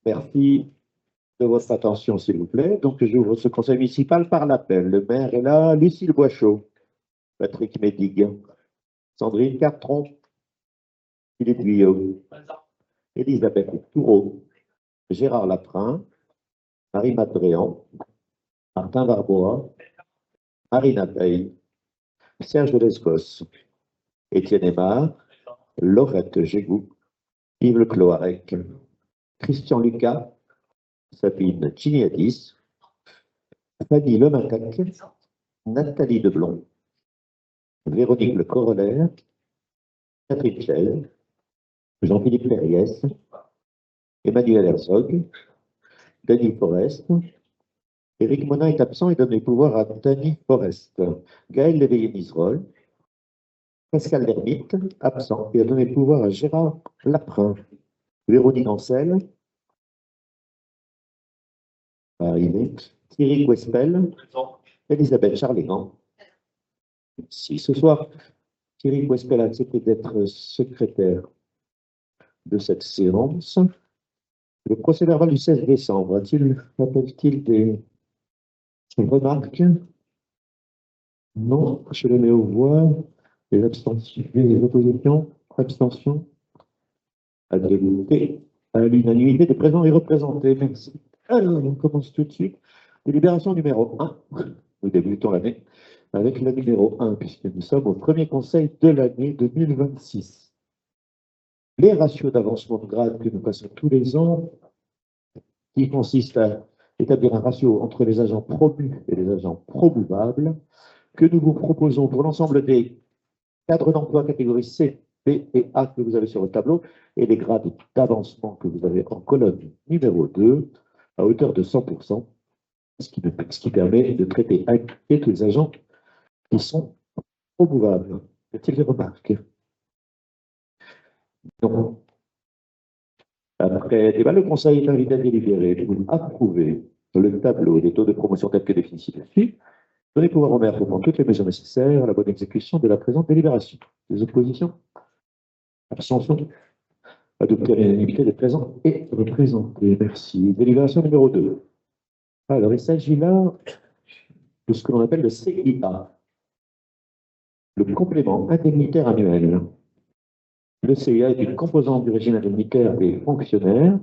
Merci de votre attention, s'il vous plaît. Donc, j'ouvre ce conseil municipal par l'appel. Le maire est là, Lucille Boischaud, Patrick Médigue, Sandrine Cartron, Philippe Guyot, Elisabeth Toureau, Gérard Laprin, Marie Madréan, Martin Barbois, Marina Paye, Serge Lescos, Étienne Aymar, Laurette Gégou, Yves Le Cloarec, Christian Lucas, Sabine Chiniadis, Fanny Lemacac, Nathalie Deblon, Véronique Le Corollaire, Catherine Chel, Jean-Philippe Perriès, Emmanuel Herzog, Denis Forest, Éric Monin est absent et donne les pouvoirs à Denis Forest, Gaël Léveillé-Niserolles, Pascal Lermite, absent, et a donné le pouvoir à Gérard Laprin, Véronique Ancel, arrivé, Thierry Wespel, Elisabeth Charlégan. Si ce soir, Thierry Wespel a accepté d'être secrétaire de cette séance. Le procès-verbal du 16 décembre, appelle-t-il des remarques? Non, je le mets aux voix. Les abstentions, les oppositions, abstentions, adopté à l'unanimité des présents et représentés. Merci. Alors, on commence tout de suite. Délibération numéro 1. Nous débutons l'année avec la numéro 1, puisque nous sommes au premier conseil de l'année 2026. Les ratios d'avancement de grade que nous passons tous les ans, qui consistent à établir un ratio entre les agents promus et les agents promouvables, que nous vous proposons pour l'ensemble des cadres d'emploi catégorie C, B et A que vous avez sur le tableau, et les grades d'avancement que vous avez en colonne numéro 2, à hauteur de 100%, ce qui permet de traiter tous les agents qui sont promouvables. Y a-t-il des remarques? Non. Après débat, le Conseil est invité à délibérer pour approuver le tableau des taux de promotion tels que définis ci-dessus, donner pouvoir au maire pour prendre toutes les mesures nécessaires à la bonne exécution de la présente délibération. Des oppositions? Abstention? Adopté à l'unanimité des présents et représentés. Merci. Délibération numéro 2. Alors, il s'agit là de ce que l'on appelle le CIA, le complément indemnitaire annuel. Le CIA est une composante du régime indemnitaire des fonctionnaires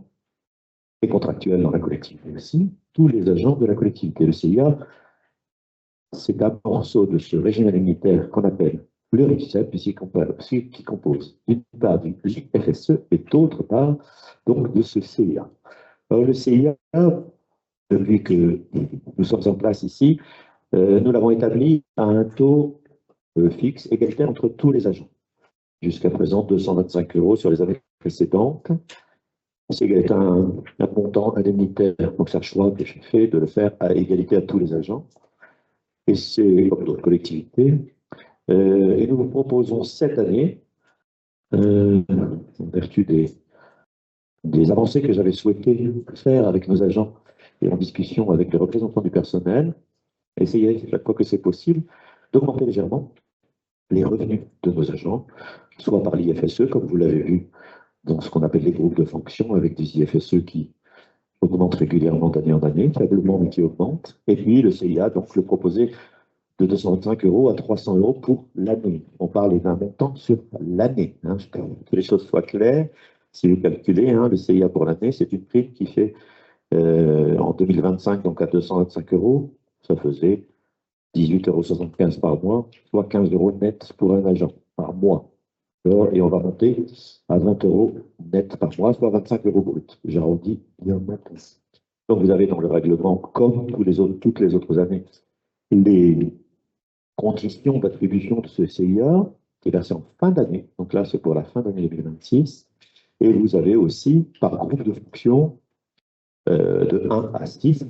et contractuels dans la collectivité aussi, tous les agents de la collectivité. Le CIA, c'est un morceau de ce régime indemnitaire qu'on appelle le RICEP, qui compose d'une part du FSE et d'autre part donc de ce CIA. Alors, le CIA, depuis que nous sommes en place ici, nous l'avons établi à un taux fixe égalitaire entre tous les agents. Jusqu'à présent, 225 € sur les années précédentes. C'est un montant indemnitaire, donc c'est un choix que j'ai fait de le faire à égalité à tous les agents. Et c'est comme d'autres collectivités. Et nous vous proposons cette année, en vertu des avancées que j'avais souhaité faire avec nos agents et en discussion avec les représentants du personnel, essayer chaque fois que c'est possible d'augmenter légèrement les revenus de nos agents, soit par l'IFSE, comme vous l'avez vu, dans ce qu'on appelle les groupes de fonction, avec des IFSE qui augmentent régulièrement d'année en année, faiblement mais qui augmentent, et puis le CIA, donc le proposer de 225 € à 300 € pour l'année. On parle d'un montant sur l'année, hein, que les choses soient claires. Si vous calculez, hein, le CIA pour l'année, c'est une prime qui fait en 2025, donc à 225 €, ça faisait 18,75 € par mois, soit 15 € net pour un agent par mois. Et on va monter à 20 € net par mois, soit 25 € brut. J'arrondis bien maintenant. Donc vous avez dans le règlement, comme toutes les autres années, les conditions d'attribution de ce CIA, qui est versé en fin d'année. Donc là, c'est pour la fin d'année 2026. Et vous avez aussi, par groupe de fonction, de 1 à 6,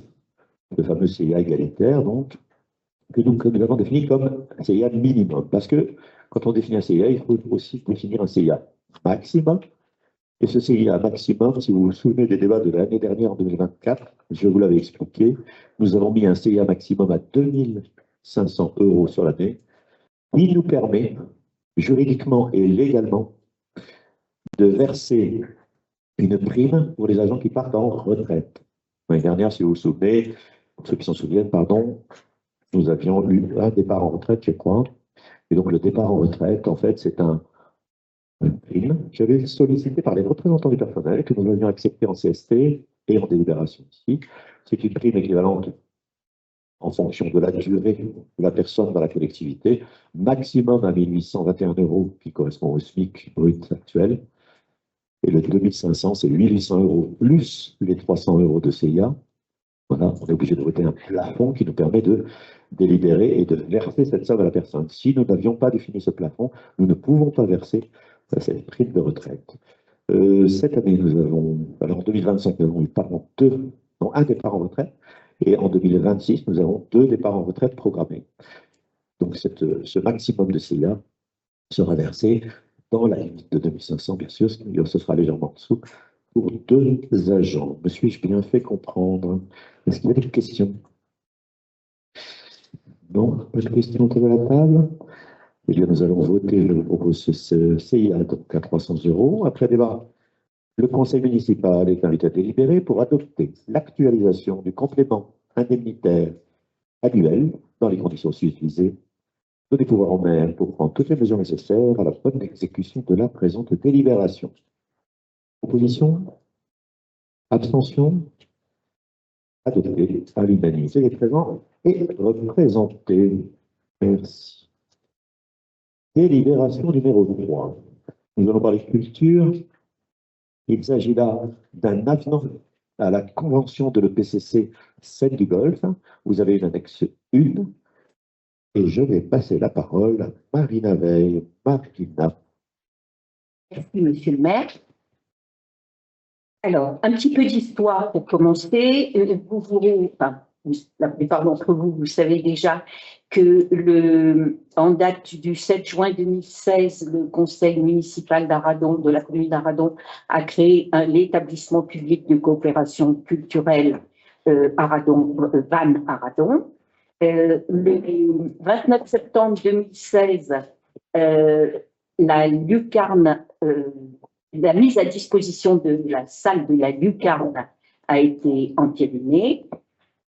le fameux CIA égalitaire, donc, que nous avons défini comme un CIA minimum. Parce que quand on définit un CIA, il faut aussi définir un CIA maximum. Et ce CIA maximum, si vous vous souvenez des débats de l'année dernière, en 2024, je vous l'avais expliqué, nous avons mis un CIA maximum à 2500 € sur l'année. Il nous permet, juridiquement et légalement, de verser une prime pour les agents qui partent en retraite. L'année dernière, si vous vous souvenez, pour ceux qui s'en souviennent, pardon, nous avions eu un départ en retraite, je crois. Et donc, le départ en retraite, en fait, c'est une prime qui avait été sollicitée par les représentants du personnel, que nous avions accepté en CST et en délibération ici. C'est une prime équivalente en fonction de la durée de la personne dans la collectivité, maximum à 1 821 €, qui correspond au SMIC brut actuel. Et le 2500, c'est 1 800 € plus les 300 € de CIA. Voilà, on est obligé de voter un plafond qui nous permet de délibérer et de verser cette somme à la personne. Si nous n'avions pas défini ce plafond, nous ne pouvons pas verser cette prime de retraite. Cette année, nous avons, alors en 2025, nous avons eu un départ en retraite, et en 2026, nous avons 2 départs en retraite programmés. Donc ce maximum de CIA sera versé dans la limite de 2500, bien sûr, ce sera légèrement en dessous, pour 2 agents. Me suis-je bien fait comprendre? Est-ce qu'il y a des questions? Non, pas de questions autour de la table? Eh bien, nous allons voter, je vous propose ce CIA donc à 300 €. Après débat, le conseil municipal est invité à délibérer pour adopter l'actualisation du complément indemnitaire annuel dans les conditions susvisées, donner pouvoir au maire pour prendre toutes les mesures nécessaires à la bonne exécution de la présente délibération. Opposition? Abstention? Adopté à l'unanimité des présents et représentés. Merci. Délibération numéro 3. Nous allons parler culture. Il s'agit là d'un avenant à la convention de l'EPCC Seine du Golfe. Vous avez une annexe 1 et je vais passer la parole à Marina Veil. Marina. Merci, monsieur le maire. Alors, un petit peu d'histoire pour commencer. La plupart d'entre vous, vous savez déjà que en date du 7 juin 2016, le conseil municipal d'Arradon, de la commune d'Arradon, a créé l'établissement public de coopération culturelle Arradon, Van Arradon. Le 29 septembre 2016, la lucarne, la mise à disposition de la salle de la lucarne a été entérinée.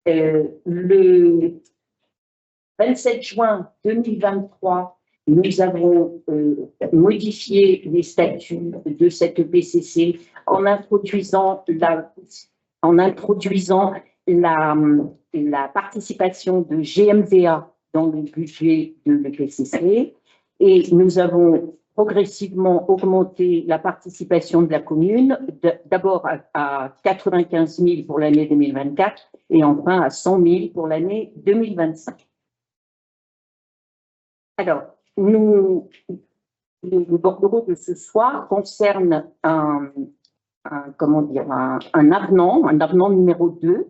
Le 27 juin 2023, nous avons modifié les statuts de cette EPCC en introduisant la participation de GMVA dans le budget de l'EPCC, et nous avons progressivement augmenté la participation de la commune, d'abord à 95 000 pour l'année 2024 et enfin à 100 000 pour l'année 2025. Alors, le bordereau de ce soir concerne un avenant numéro 2,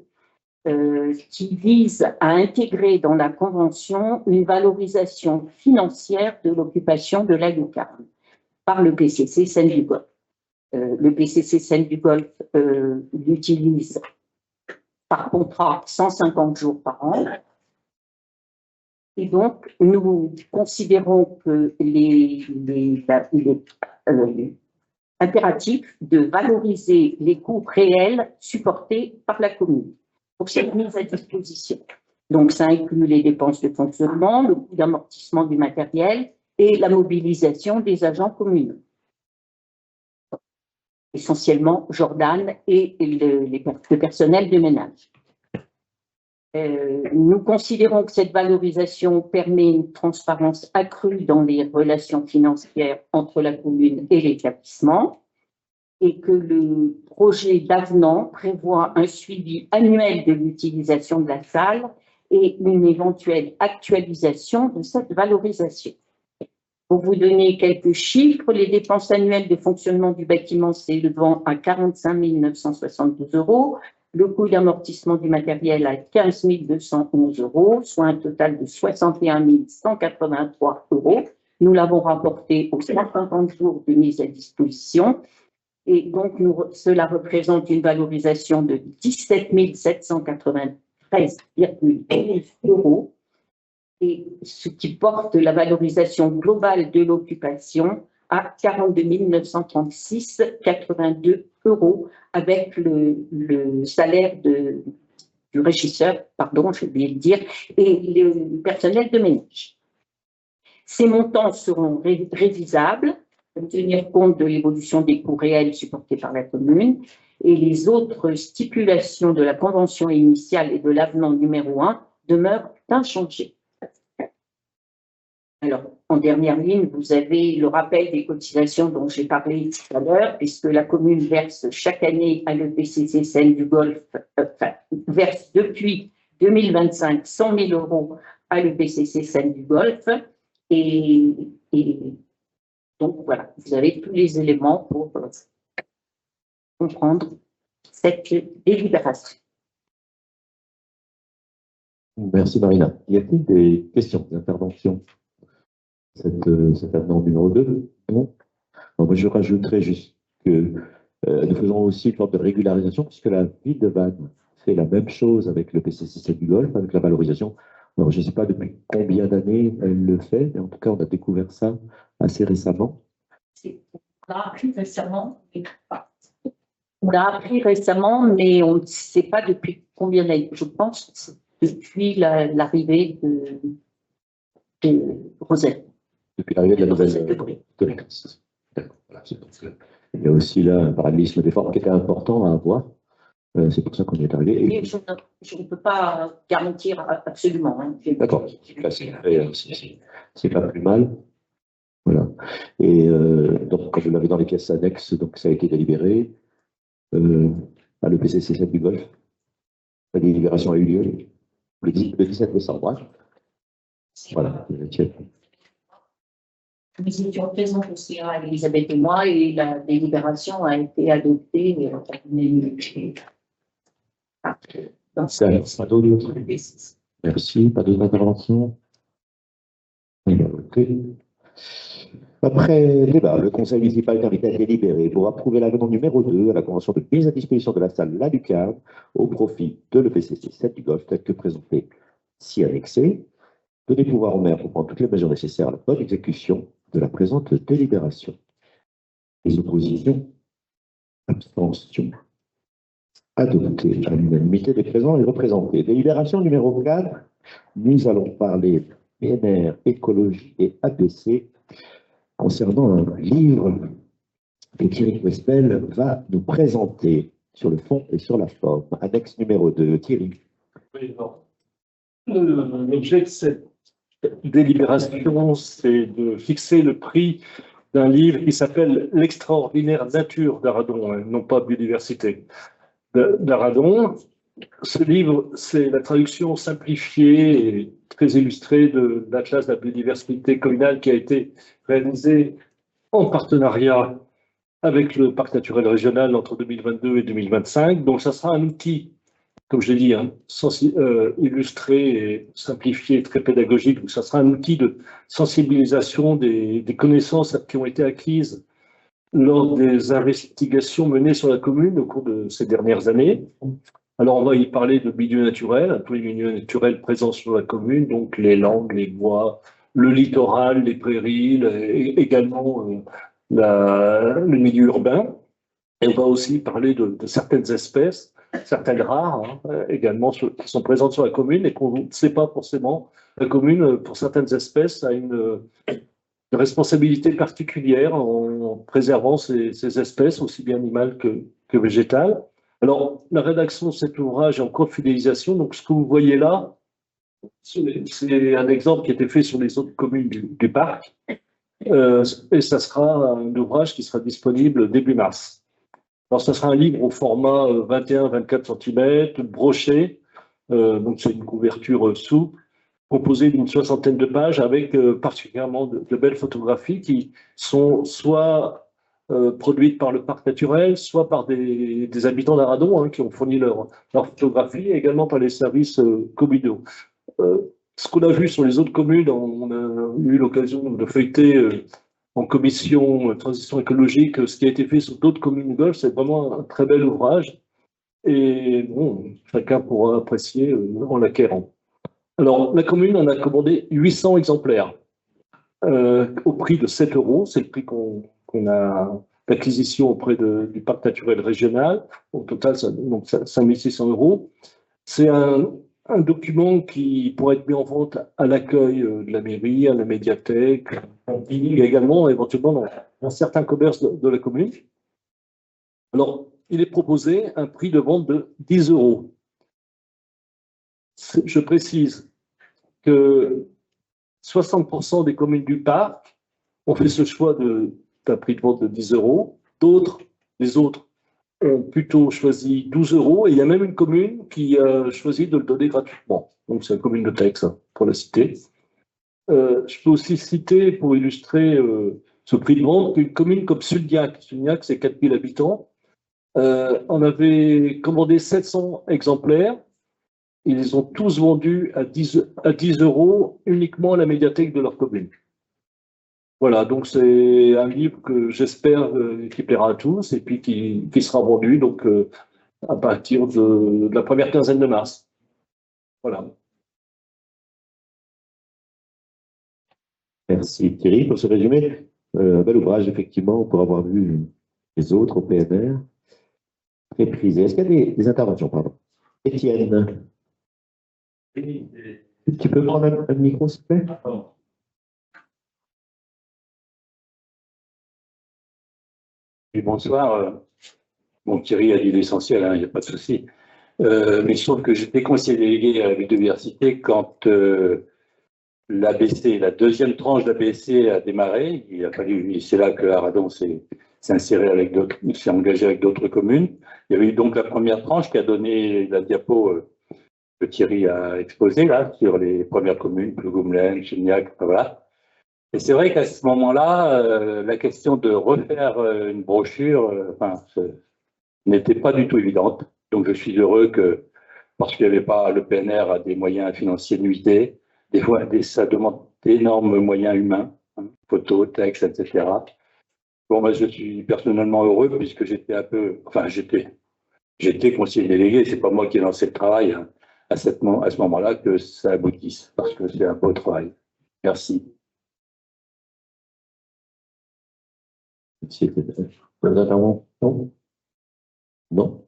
qui vise à intégrer dans la Convention une valorisation financière de l'occupation de la lucarne par le PCC Seine du Golfe. Le PCC Seine du Golfe l'utilise par contrat 150 jours par an. Et donc, nous considérons qu'il est impératif de valoriser les coûts réels supportés par la commune pour cette mise à disposition. Donc, ça inclut les dépenses de fonctionnement, le coût d'amortissement du matériel et la mobilisation des agents communaux. Essentiellement Jordan et le personnel de ménage. Nous considérons que cette valorisation permet une transparence accrue dans les relations financières entre la commune et l'établissement, et que le projet d'avenant prévoit un suivi annuel de l'utilisation de la salle et une éventuelle actualisation de cette valorisation. Pour vous donner quelques chiffres, les dépenses annuelles de fonctionnement du bâtiment s'élevant à 45 972 €, le coût d'amortissement du matériel à 15 211 €, soit un total de 61 183 €. Nous l'avons rapporté aux 150 jours de mise à disposition. Et donc, cela représente une valorisation de 17 793,11 €, et ce qui porte la valorisation globale de l'occupation à 42 936,82 € avec le salaire du régisseur, pardon, je vais le dire, et le personnel de ménage. Ces montants seront révisables pour tenir compte de l'évolution des coûts réels supportés par la commune, et les autres stipulations de la convention initiale et de l'avenant numéro 1 demeurent inchangées. Alors, en dernière ligne, vous avez le rappel des cotisations dont j'ai parlé tout à l'heure, puisque la commune verse chaque année à l'EPCC Seine du Golfe, verse depuis 2025 100 000 € à l'EPCC Seine du Golfe. Et donc, voilà, vous avez tous les éléments pour comprendre cette délibération. Merci Marina. Y a-t-il des questions, des interventions? Cet avenant numéro 2? Non. Moi, je rajouterais juste que nous faisons aussi une forme de régularisation, puisque la ville de Vannes fait la même chose avec le PCC du Golfe, avec la valorisation. Alors, je ne sais pas depuis combien d'années elle le fait, mais en tout cas, on a découvert ça assez récemment. On l'a appris récemment, mais pas. On l'a appris récemment, mais on ne sait pas depuis combien d'années. Je pense que c'est depuis l'arrivée de Rosette. Depuis l'arrivée de la nouvelle collectrice. Voilà, il y a aussi là un parallélisme des formes qui était important à avoir. C'est pour ça qu'on y est arrivé. Et je ne peux pas garantir absolument. Hein. D'accord. C'est pas plus mal. Voilà. Et donc, comme vous l'avez dans les pièces annexes, donc ça a été délibéré à l'EPCC Seine du Golfe. La délibération a eu lieu le 17 décembre. Voilà. Nous étions présents aussi, Elisabeth et moi, et la délibération a été adoptée. Pas d'autres? Merci. Pas d'autres interventions? Après débat, le conseil municipal est invité à délibérer pour approuver l'avenant numéro 2 à la convention de mise à disposition de la salle La Lucarne au profit de l'EPCC Seine du Golfe, tel que présenté, si annexé. Donner pouvoir au maire pour prendre toutes les mesures nécessaires à la bonne exécution de la présente délibération. Les oppositions, abstentions, adoptées à l'unanimité des présents et représentés. Délibération numéro 4, nous allons parler PNR, écologie et ABC concernant un livre que Thierry Wespel va nous présenter sur le fond et sur la forme. Annexe numéro 2, Thierry. Oui, l'objet de cette délibération, c'est de fixer le prix d'un livre qui s'appelle L'extraordinaire nature d'Aradon, non pas biodiversité d'Aradon. Ce livre, c'est la traduction simplifiée et très illustrée de l'Atlas de la biodiversité communale qui a été réalisé en partenariat avec le Parc naturel régional entre 2022 et 2025. Donc, ça sera un outil, comme je l'ai dit, hein, illustré et simplifié, très pédagogique. Donc, ça sera un outil de sensibilisation des connaissances qui ont été acquises lors des investigations menées sur la commune au cours de ces dernières années. Alors, on va y parler de milieux naturels, tous les milieux naturels présents sur la commune, donc les landes, les bois, le littoral, les prairies, également le milieu urbain. Et on va aussi parler de certaines espèces, certaines rares également, qui sont présentes sur la commune et qu'on ne sait pas forcément. La commune, pour certaines espèces, a une responsabilité particulière en préservant ces espèces, aussi bien animales que végétales. Alors, la rédaction de cet ouvrage est en cours de fidélisation. Donc, ce que vous voyez là, c'est un exemple qui a été fait sur les autres communes du parc. Et ça sera un ouvrage qui sera disponible début mars. Alors, ça sera un livre au format 21-24 cm, broché. Donc, c'est une couverture souple, composée d'une 60aine de pages avec particulièrement de belles photographies qui sont soit produites par le parc naturel, soit par des habitants d'Aradon qui ont fourni leur photographie, et également par les services communaux. Ce qu'on a vu sur les autres communes, on a eu l'occasion de feuilleter en commission transition écologique ce qui a été fait sur d'autres communes du Golfe. C'est vraiment un très bel ouvrage et bon, chacun pourra apprécier en l'acquérant. Alors, la commune en a commandé 800 exemplaires au prix de 7 €. C'est le prix qu'on a d'acquisition auprès du parc naturel régional. Au total, donc 5 600 €. C'est un document qui pourrait être mis en vente à l'accueil de la mairie, à la médiathèque, également éventuellement dans certains commerces de la commune. Alors, il est proposé un prix de vente de 10 €. Je précise que 60% des communes du parc ont fait ce choix d'un prix de vente de 10 €. Les autres ont plutôt choisi 12 € et il y a même une commune qui a choisi de le donner gratuitement. Donc, c'est la commune de Tex, pour la citer. Je peux aussi citer, pour illustrer ce prix de vente, une commune comme Sulniac. Sulniac, c'est 4000 habitants. On avait commandé 700 exemplaires. Ils les ont tous vendus à 10 € uniquement à la médiathèque de leur commune. Voilà, donc c'est un livre que j'espère qui plaira à tous et puis qui sera vendu donc, à partir de la première quinzaine de mars. Voilà. Merci Thierry pour ce résumé. Un bel ouvrage, effectivement, pour avoir vu les autres au PNR. Très prisé. Est-ce qu'il y a des interventions, pardon? Étienne. Tu peux prendre un micro, s'il te plaît? Oui, bonsoir. Bon, Thierry a dit l'essentiel, il n'y a pas de souci. Mais je trouve que j'étais conseiller délégué à la biodiversité quand l'ABC, la deuxième tranche d'ABC a démarré. Il a fallu, c'est là que Aradon s'est inséré avec d'autres, s'est engagé avec d'autres communes. Il y avait eu donc la première tranche qui a donné la diapo que Thierry a exposée là sur les premières communes, Plougoumelen, Chignac, voilà. Et c'est vrai qu'à ce moment-là, la question de refaire une brochure, n'était pas du tout évidente. Donc je suis heureux que, parce qu'il n'y avait pas, le PNR a des moyens financiers limités, des fois ça demande d'énormes moyens humains, photos, textes, etc. Bon, moi je suis personnellement heureux puisque j'étais un peu, j'étais conseiller délégué, c'est pas moi qui ai lancé le travail à ce moment-là que ça aboutisse, parce que c'est un beau travail. Merci. Non.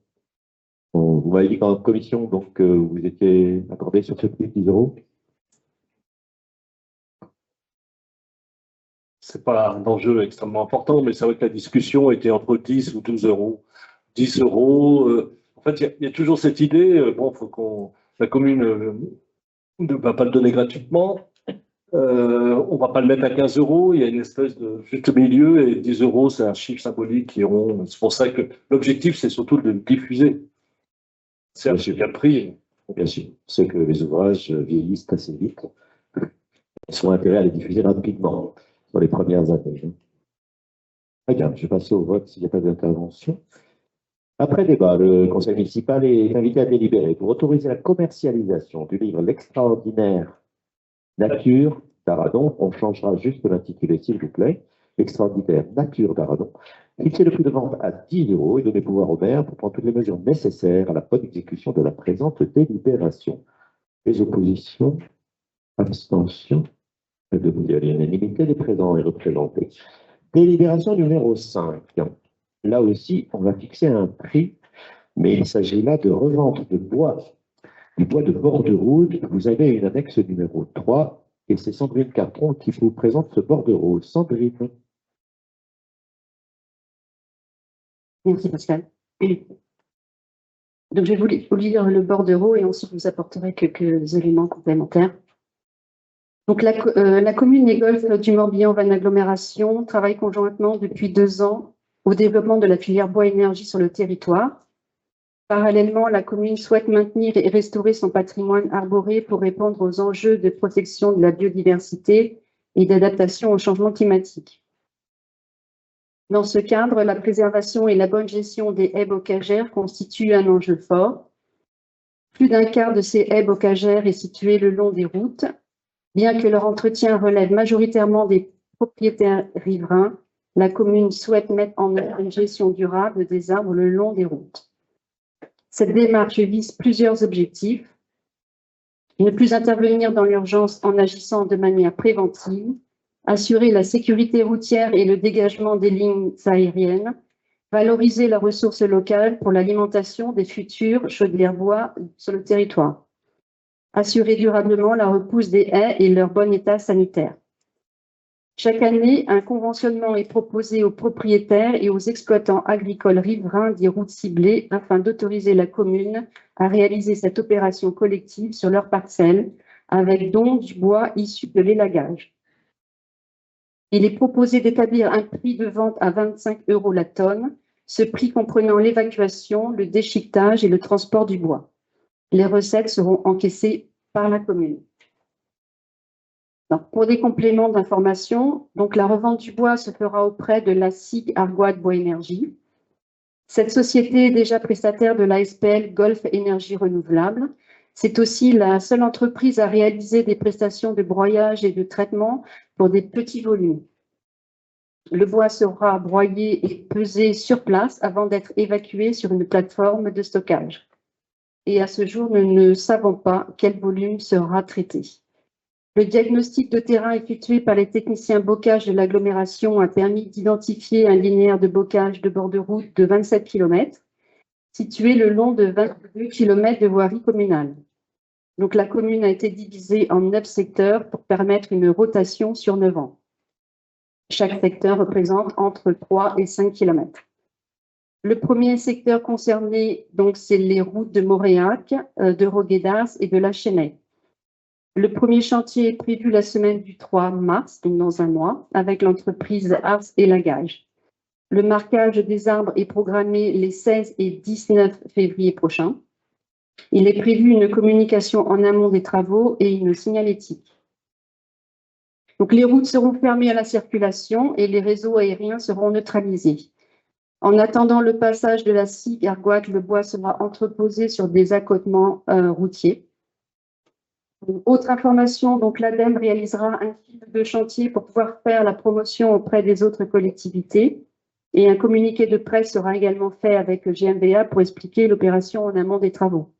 Vous m'avez dit qu'en commission, donc, vous étiez accordé sur ce prix 10 €. C'est pas un enjeu extrêmement important, mais c'est vrai que la discussion était entre 10 ou 12 €. 10 €. En fait, il y a toujours cette idée, bon, la commune ne va pas le donner gratuitement. On va pas le mettre à 15 €. Il y a une espèce de juste milieu et 10 €, c'est un chiffre symbolique qui est rond. C'est pour ça que l'objectif, c'est surtout de le diffuser. C'est un bien pris. Bien sûr. C'est que les ouvrages vieillissent assez vite. Ils ont intérêt à les diffuser rapidement dans les premières années. Très bien, je vais passer au vote s'il n'y a pas d'intervention. Après débat, le conseil municipal est invité à délibérer pour autoriser la commercialisation du livre L'extraordinaire Nature d'Aradon. On changera juste l'intitulé, s'il vous plaît. L'extraordinaire Nature d'Aradon. Fixer le prix de vente à 10 € et donner pouvoir au maire pour prendre toutes les mesures nécessaires à la bonne exécution de la présente délibération. Les oppositions, abstentions, de l'unanimité des présents et représentés. Délibération numéro 5. Là aussi, on va fixer un prix, mais il s'agit là de revente de bois, du bois de bord de route. Vous avez une annexe numéro 3 et c'est Sandrine Cartron qui vous présente ce bord de route. Sandrine. Merci Pascal. Donc je vais vous lire le bordereau et ensuite vous apporterai quelques éléments complémentaires. Donc la commune et Golfe du Morbihan Van Agglomération travaille conjointement depuis 2 ans au développement de la filière bois-énergie sur le territoire. Parallèlement, la commune souhaite maintenir et restaurer son patrimoine arboré pour répondre aux enjeux de protection de la biodiversité et d'adaptation au changement climatique. Dans ce cadre, la préservation et la bonne gestion des haies bocagères constituent un enjeu fort. Plus d'un quart de ces haies bocagères est situé le long des routes. Bien que leur entretien relève majoritairement des propriétaires riverains, la commune souhaite mettre en œuvre une gestion durable des arbres le long des routes. Cette démarche vise plusieurs objectifs. Ne plus intervenir dans l'urgence en agissant de manière préventive, assurer la sécurité routière et le dégagement des lignes aériennes, valoriser la ressource locale pour l'alimentation des futures chaudières bois sur le territoire, assurer durablement la repousse des haies et leur bon état sanitaire. Chaque année, un conventionnement est proposé aux propriétaires et aux exploitants agricoles riverains des routes ciblées afin d'autoriser la commune à réaliser cette opération collective sur leurs parcelles avec don du bois issu de l'élagage. Il est proposé d'établir un prix de vente à 25 € la tonne, ce prix comprenant l'évacuation, le déchiquetage et le transport du bois. Les recettes seront encaissées par la commune. Donc, pour des compléments d'information, donc la revente du bois se fera auprès de la SIG Argoat Bois Énergie. Cette société est déjà prestataire de la SPL Golf Énergie Renouvelable. C'est aussi la seule entreprise à réaliser des prestations de broyage et de traitement pour des petits volumes. Le bois sera broyé et pesé sur place avant d'être évacué sur une plateforme de stockage. Et à ce jour, nous ne savons pas quel volume sera traité. Le diagnostic de terrain effectué par les techniciens bocage de l'agglomération a permis d'identifier un linéaire de bocage de bord de route de 27 km, situé le long de 22 km de voirie communale. Donc, la commune a été divisée en 9 secteurs pour permettre une rotation sur 9 ans. Chaque secteur représente entre 3 et 5 km. Le premier secteur concerné, donc, c'est les routes de Moréac, de Roguedas et de La Chênaie. Le premier chantier est prévu la semaine du 3 mars, donc dans un mois, avec l'entreprise Ars Élagage. Le marquage des arbres est programmé les 16 et 19 février prochains. Il est prévu une communication en amont des travaux et une signalétique. Donc, les routes seront fermées à la circulation et les réseaux aériens seront neutralisés. En attendant le passage de la SIG Argoat, le bois sera entreposé sur des accotements routiers. Autre information, donc l'ADEME réalisera un fil de chantier pour pouvoir faire la promotion auprès des autres collectivités et un communiqué de presse sera également fait avec GMBA pour expliquer l'opération en amont des travaux.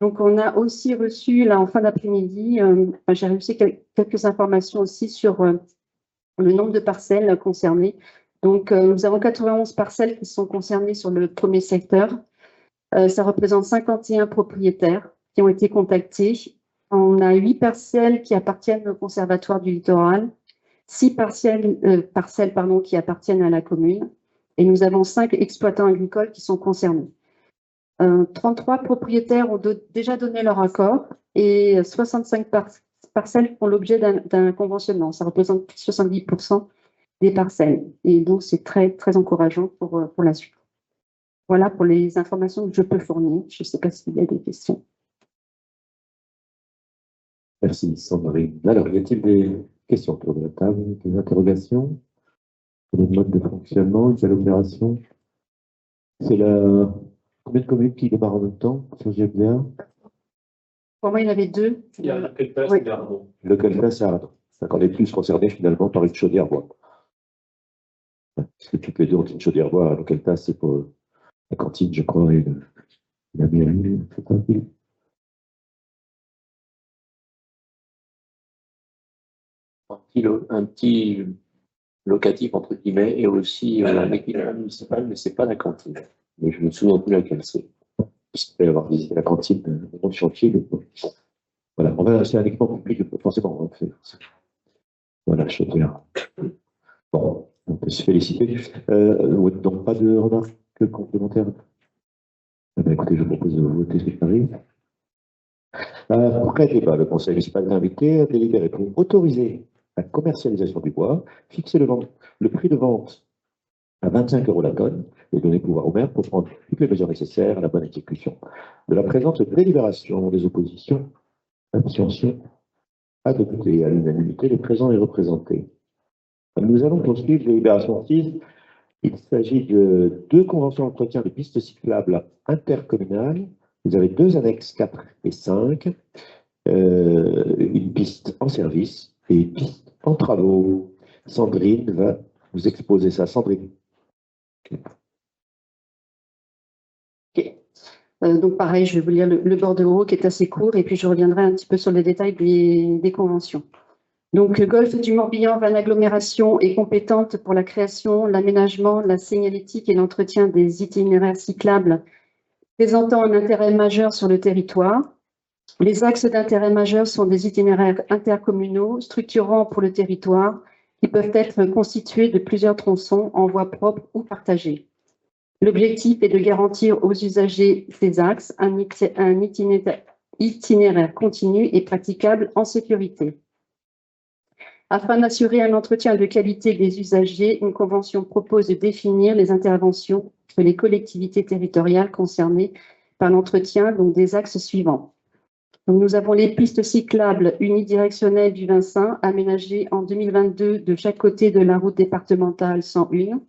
Donc, on a aussi reçu, là, en fin d'après-midi, j'ai reçu quelques informations aussi sur le nombre de parcelles concernées. Donc, nous avons 91 parcelles qui sont concernées sur le premier secteur. Ça représente 51 propriétaires qui ont été contactés. On a 8 parcelles qui appartiennent au Conservatoire du Littoral, 6 parcelles qui appartiennent à la commune, et nous avons 5 exploitants agricoles qui sont concernés. 33 propriétaires ont déjà donné leur accord et 65 parcelles font l'objet d'un conventionnement. Ça représente plus de 70% des parcelles. Et donc, c'est très, très encourageant pour la suite. Voilà pour les informations que je peux fournir. Je ne sais pas s'il y a des questions. Merci, Sandrine. Alors, y a-t-il des questions autour de la table, des interrogations sur le mode de fonctionnement de l'opération? C'est la... Combien de communes qui démarrent en même temps sur GFDA? Pour moi, il y en avait 2. Il y a le Keltas et Ardon. Le Keltas, c'est Ardon. On est plus concerné finalement par une chaudière bois. Parce que toutes les deux ont une chaudière bois. Le Keltas, c'est pour la cantine, je crois, et la mairie. Un petit locatif, entre guillemets, et aussi un équipement municipal, mais ce n'est pas la cantine. Mais je ne me souviens plus laquelle c'est. Il peut y avoir visité la cantine au chantier. Voilà, c'est un équipement public, forcément. Voilà, chaudière. Bon, on peut se féliciter. Donc, pas de remarques complémentaires? Écoutez, je propose de voter ce qui arrive. Après débat, le conseil municipal est invité à délibérer pour autoriser la commercialisation du bois, fixer le prix de vente à 25 € la tonne et donner pouvoir au maire pour prendre toutes les mesures nécessaires à la bonne exécution de la présente délibération. Des oppositions, abstentions, adoptées à l'unanimité, les présents et représentés. Nous allons poursuivre délibération 6. Il s'agit de 2 conventions d'entretien de pistes cyclables intercommunales. Vous avez 2 annexes 4 et 5, une piste en service et une piste en travaux. Sandrine va vous exposer ça. Sandrine. Okay. Donc pareil, je vais vous lire le bordereau qui est assez court et puis je reviendrai un petit peu sur les détails des conventions. Donc, Golfe du Morbihan Van Agglomération est compétente pour la création, l'aménagement, la signalétique et l'entretien des itinéraires cyclables présentant un intérêt majeur sur le territoire. Les axes d'intérêt majeur sont des itinéraires intercommunaux structurants pour le territoire qui peuvent être constitués de plusieurs tronçons en voie propre ou partagée. L'objectif est de garantir aux usagers ces axes un itinéraire continu et praticable en sécurité. Afin d'assurer un entretien de qualité des usagers, une convention propose de définir les interventions de les collectivités territoriales concernées par l'entretien des axes suivants. Donc, nous avons les pistes cyclables unidirectionnelles du Vincent aménagées en 2022 de chaque côté de la route départementale 101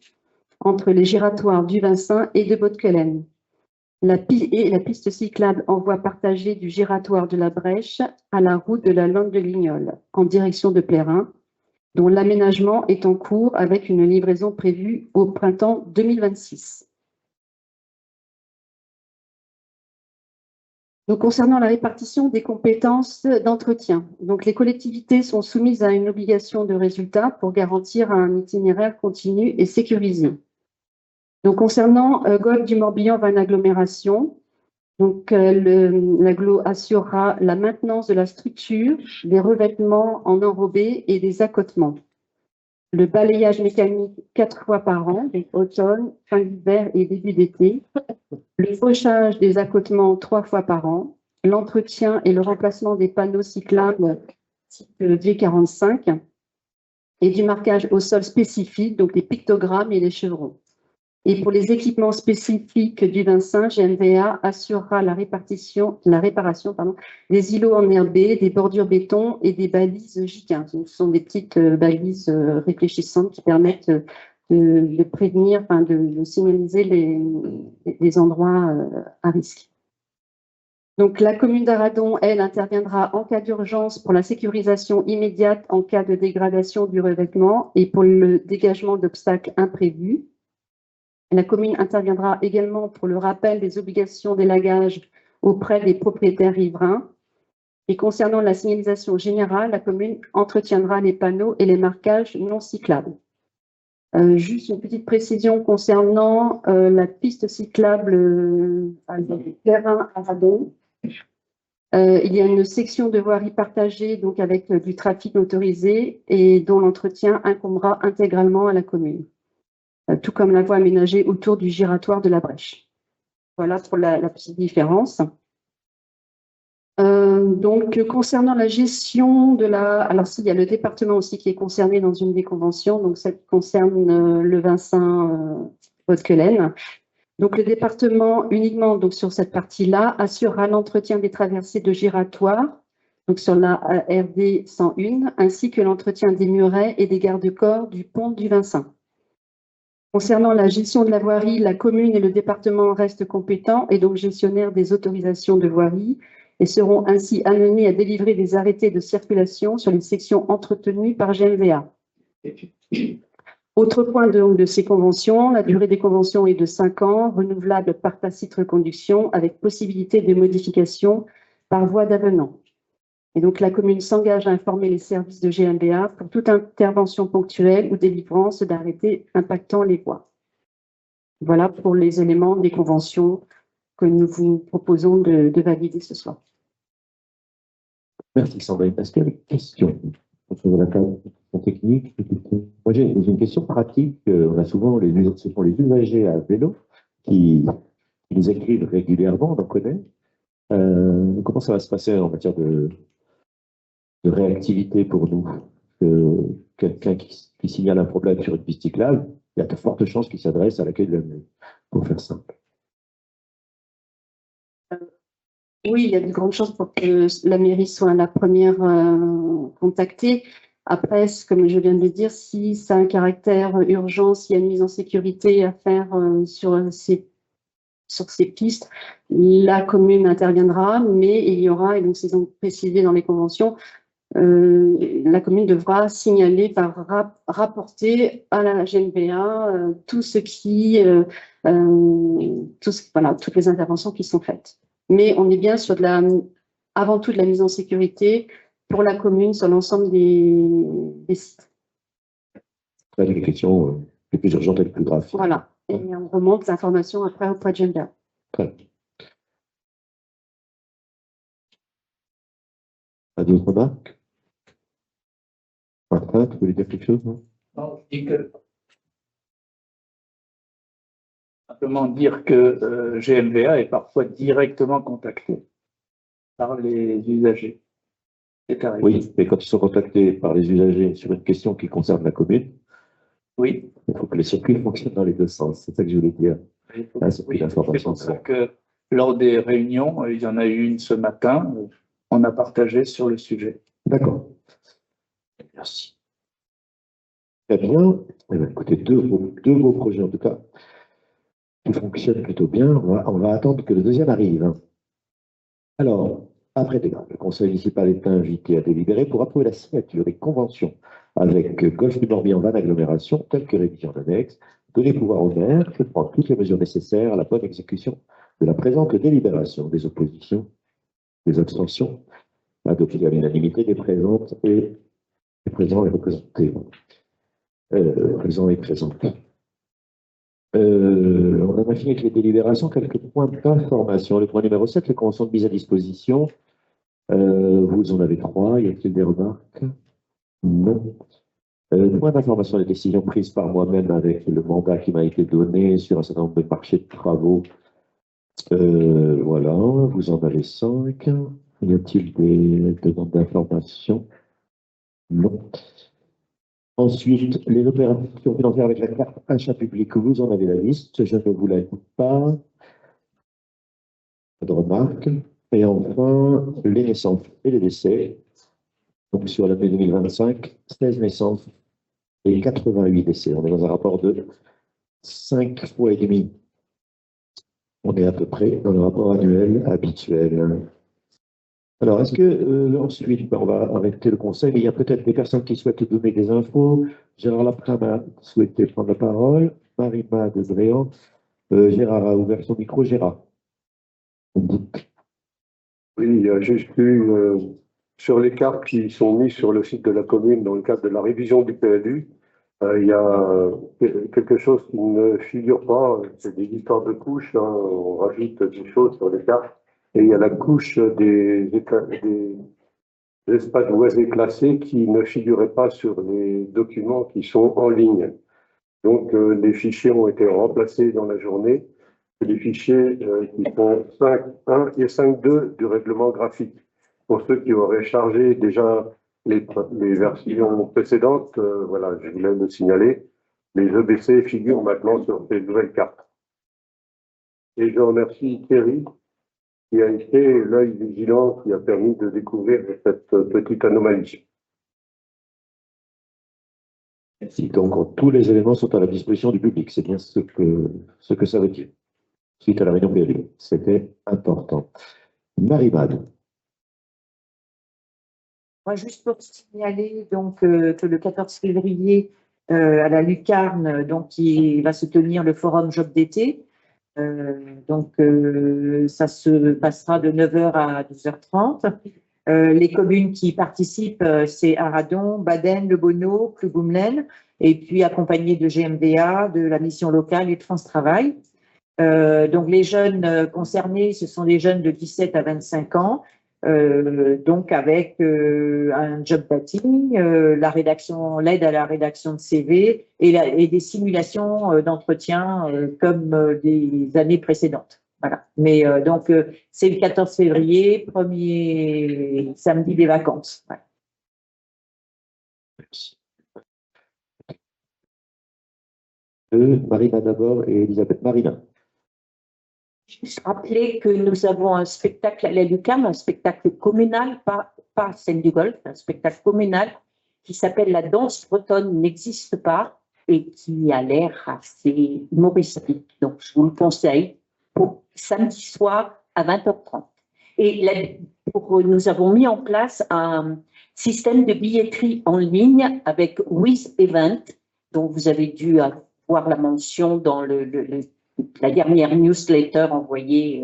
entre les giratoires du Vincent et de Bottquellen. La piste cyclable en voie partagée du giratoire de la Brèche à la route de la Lande de Lignol en direction de Plérin, dont l'aménagement est en cours avec une livraison prévue au printemps 2026. Donc, concernant la répartition des compétences d'entretien, donc les collectivités sont soumises à une obligation de résultat pour garantir un itinéraire continu et sécurisé. Donc, concernant Golfe du Morbihan Van Agglomération, l'agglo assurera la maintenance de la structure, des revêtements en enrobé et des accotements. Le balayage mécanique 4 fois par an, donc automne, fin d'hiver et début d'été. Le fauchage des accotements 3 fois par an. L'entretien et le remplacement des panneaux cyclables type V45 et du marquage au sol spécifique, donc les pictogrammes et les chevrons. Et pour les équipements spécifiques du Vincent, GMVA assurera la réparation des îlots enherbés, des bordures béton et des balises J15. Ce sont des petites balises réfléchissantes qui permettent de prévenir, de signaliser les endroits à risque. Donc, la commune d'Aradon, elle, interviendra en cas d'urgence pour la sécurisation immédiate en cas de dégradation du revêtement et pour le dégagement d'obstacles imprévus. La commune interviendra également pour le rappel des obligations d'élagage auprès des propriétaires riverains. Et concernant la signalisation générale, la commune entretiendra les panneaux et les marquages non cyclables. Juste une petite précision concernant la piste cyclable Plérin-Aradon. Il y a une section de voirie partagée donc avec du trafic autorisé et dont l'entretien incombera intégralement à la commune, tout comme la voie aménagée autour du giratoire de la Brèche. Voilà pour la petite différence. Donc, concernant la gestion de la... Alors, il y a le département aussi qui est concerné dans une des conventions, donc ça concerne le Vincent Bottquellen. Donc, le département, uniquement donc, sur cette partie-là, assurera l'entretien des traversées de giratoire, donc sur la RD 101, ainsi que l'entretien des murets et des garde-corps du pont du Vincent. Concernant la gestion de la voirie, la commune et le département restent compétents et donc gestionnaires des autorisations de voirie et seront ainsi amenés à délivrer des arrêtés de circulation sur les sections entretenues par GMVA. Autre point de ces conventions, la durée des conventions est de 5 ans, renouvelable par tacite reconduction avec possibilité de modification par voie d'avenant. Et donc, la commune s'engage à informer les services de GMVA pour toute intervention ponctuelle ou délivrance d'arrêtés impactant les voies. Voilà pour les éléments des conventions que nous vous proposons de valider ce soir. Merci Sandra. Est-ce qu'il y a des questions sur la question technique? Moi, j'ai une question pratique. On a souvent ce sont les usagers à vélo qui nous écrivent régulièrement, on en connaît. Comment ça va se passer en matière de réactivité pour nous? Quelqu'un qui signale un problème sur une piste cyclable, il y a de fortes chances qu'il s'adresse à l'accueil de la mairie, pour faire simple. Oui, il y a de grandes chances pour que la mairie soit la première contactée. Après, comme je viens de le dire, si ça a un caractère urgent, s'il y a une mise en sécurité à faire sur ces pistes, la commune interviendra, mais il y aura, et donc c'est donc précisé dans les conventions, la commune devra signaler, rapporter à la GMVA tout ce qui, toutes les interventions qui sont faites. Mais on est bien sur avant tout de la mise en sécurité pour la commune sur l'ensemble des sites. Là, il y a des questions les plus urgentes et les plus graves. Voilà. Et on remonte l'information après auprès de GMDA. Très bien. Pas d'autres remarques? Martin, tu voulais dire quelque chose, non? Non, je dis que simplement dire que GMVA est parfois directement contacté par les usagers. C'est arrivé. Oui, mais quand ils sont contactés par les usagers sur une question qui concerne la commune, Oui. il faut que les circuits fonctionnent dans les deux sens. C'est ça que je voulais dire. Ah, c'est plus Oui, d'informations. c'est pour ça que lors des réunions, il y en a eu une ce matin, on a partagé sur le sujet. D'accord. Merci. Très bien. Eh bien, écoutez, deux beaux projets en tout cas, qui fonctionnent plutôt bien. On va attendre que le deuxième arrive. Alors, après débat, le conseil municipal est invité à délibérer pour approuver la signature et convention avec Golfe du Morbihan Van Agglomération, telle que rédigée en annexe, donner pouvoir au maire de prendre toutes les mesures nécessaires à la bonne exécution de la présente délibération. Des oppositions, des abstentions, adoptées à l'unanimité des présentes et des présents et représentés. Présents et présentés. On a fini avec les délibérations, quelques points d'information. Le point numéro 7, les conventions de mise à disposition. Vous en avez 3. Y a-t-il des remarques? Non. Point d'information des décisions prises par moi-même avec le mandat qui m'a été donné sur un certain nombre de marchés de travaux. Voilà, vous en avez 5. Y a-t-il des demandes d'information? Non. Ensuite, les opérations financières avec la carte achat public, vous en avez la liste, je ne vous la dis pas. Pas de remarques. Et enfin, les naissances et les décès. Donc sur l'année 2025, 16 naissances et 88 décès. On est dans un rapport de 5 fois et demi. On est à peu près dans le rapport annuel habituel. Alors, est-ce que ensuite, on va arrêter le conseil, mais il y a peut-être des personnes qui souhaitent donner des infos. Gérard Lapin a souhaité prendre la parole. Marima de Bréant. Gérard a ouvert son micro. Gérard. Oui, il y a juste eu sur les cartes qui sont mises sur le site de la commune dans le cadre de la révision du PLU, il y a quelque chose qui ne figure pas, c'est des histoires de couches, hein, on rajoute des choses sur les cartes, et il y a la couche des espaces boisés classés qui ne figuraient pas sur les documents qui sont en ligne. Donc les fichiers ont été remplacés dans la journée. Les fichiers qui sont 5.1 et 5.2 du règlement graphique. Pour ceux qui auraient chargé déjà les versions précédentes, voilà, je voulais le signaler, les EBC figurent maintenant sur ces nouvelles cartes. Et je remercie Thierry qui a été l'œil vigilant qui a permis de découvrir cette petite anomalie. Merci. Donc, tous les éléments sont à la disposition du public. C'est bien ce que ça veut dire. Suite à la réunion PLU. C'était important. Marie-Mad. Moi, juste pour signaler donc, que le 14 février, à la Lucarne, donc, il va se tenir le forum Job d'été. Ça se passera de 9h à 12h30. Les communes qui participent, c'est Arradon, Baden, Le Bonneau, Plougoumelen, et puis accompagné de GMDA, de la mission locale et de France Travail. Donc les jeunes concernés, ce sont des jeunes de 17 à 25 ans, donc avec un job dating, l'aide à la rédaction de CV et des simulations d'entretien comme des années précédentes. Voilà. Mais donc c'est le 14 février, premier samedi des vacances. Ouais. Merci. Marina d'abord et Elisabeth. Marina. Juste rappeler que nous avons un spectacle à la Lucarne, un spectacle communal, pas celle du golf, un spectacle communal qui s'appelle La danse bretonne n'existe pas et qui a l'air assez humoristique. Donc, je vous le conseille pour samedi soir à 20h30. Et nous avons mis en place un système de billetterie en ligne avec With Event, dont vous avez dû voir la mention dans la dernière newsletter envoyée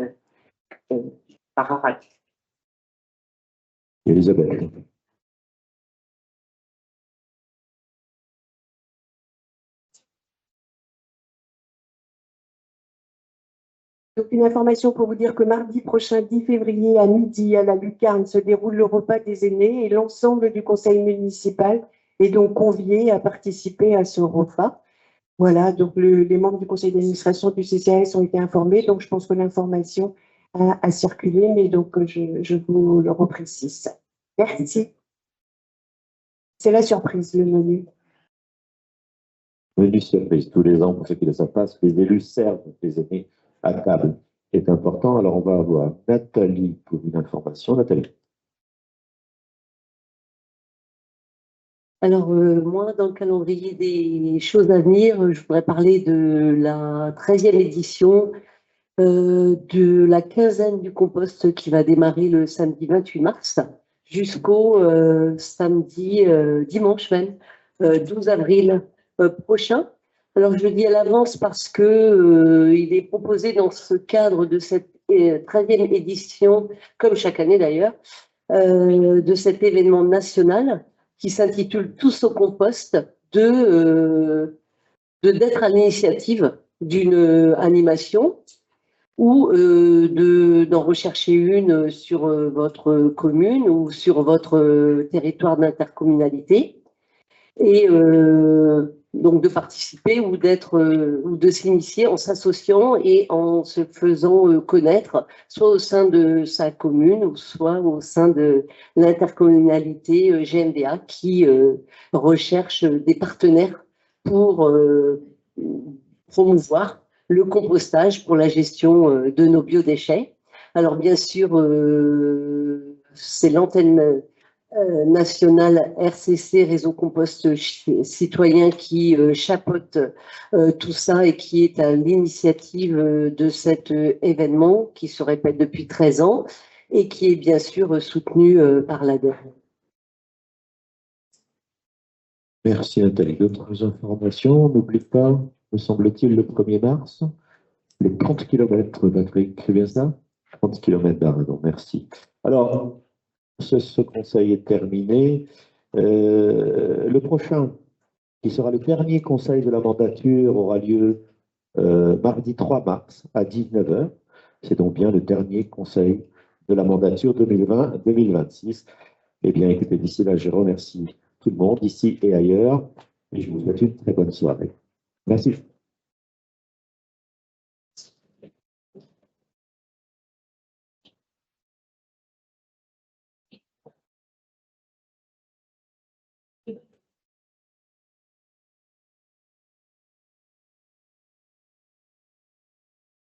par Arad. Elisabeth. Donc, une information pour vous dire que mardi prochain, 10 février, à midi, à la Lucarne, se déroule le repas des aînés et l'ensemble du conseil municipal est donc convié à participer à ce repas. Voilà, donc les membres du conseil d'administration du CCAS ont été informés, donc je pense que l'information a circulé, mais donc je vous le reprécise. Merci. C'est la surprise, le menu. Menu surprise, tous les ans, pour ceux qui ne le savent pas, les élus servent les aînés à table. C'est important. Alors, on va avoir Nathalie pour une information. Nathalie. Alors, moi, dans le calendrier des choses à venir, je voudrais parler de la 13e édition de la quinzaine du compost qui va démarrer le samedi 28 mars jusqu'au dimanche même, 12 avril prochain. Alors, je le dis à l'avance parce que il est proposé dans ce cadre de cette 13e édition, comme chaque année d'ailleurs, de cet événement national qui s'intitule Tous au compost, d'être à l'initiative d'une animation ou d'en rechercher une sur votre commune ou sur votre territoire d'intercommunalité et donc de participer ou de s'initier en s'associant et en se faisant connaître, soit au sein de sa commune ou soit au sein de l'intercommunalité GMDA qui recherche des partenaires pour promouvoir le compostage pour la gestion de nos biodéchets. Alors bien sûr, c'est l'antenne nationale RCC, Réseau Compost Citoyen, qui chapeaute tout ça et qui est à l'initiative de cet événement qui se répète depuis 13 ans et qui est bien sûr soutenu par l'ADEME. Merci Nathalie. D'autres informations? N'oublie pas, me semble-t-il, le 1er mars, les 30 km, Patrick, c'est bien ça? 30 km d'Aradon, merci. Alors, ce conseil est terminé. Le prochain, qui sera le dernier conseil de la mandature, aura lieu mardi 3 mars à 19 h. C'est donc bien le dernier conseil de la mandature 2020-2026. Eh bien, écoutez, d'ici là, je remercie tout le monde, ici et ailleurs, et je vous souhaite une très bonne soirée. Merci.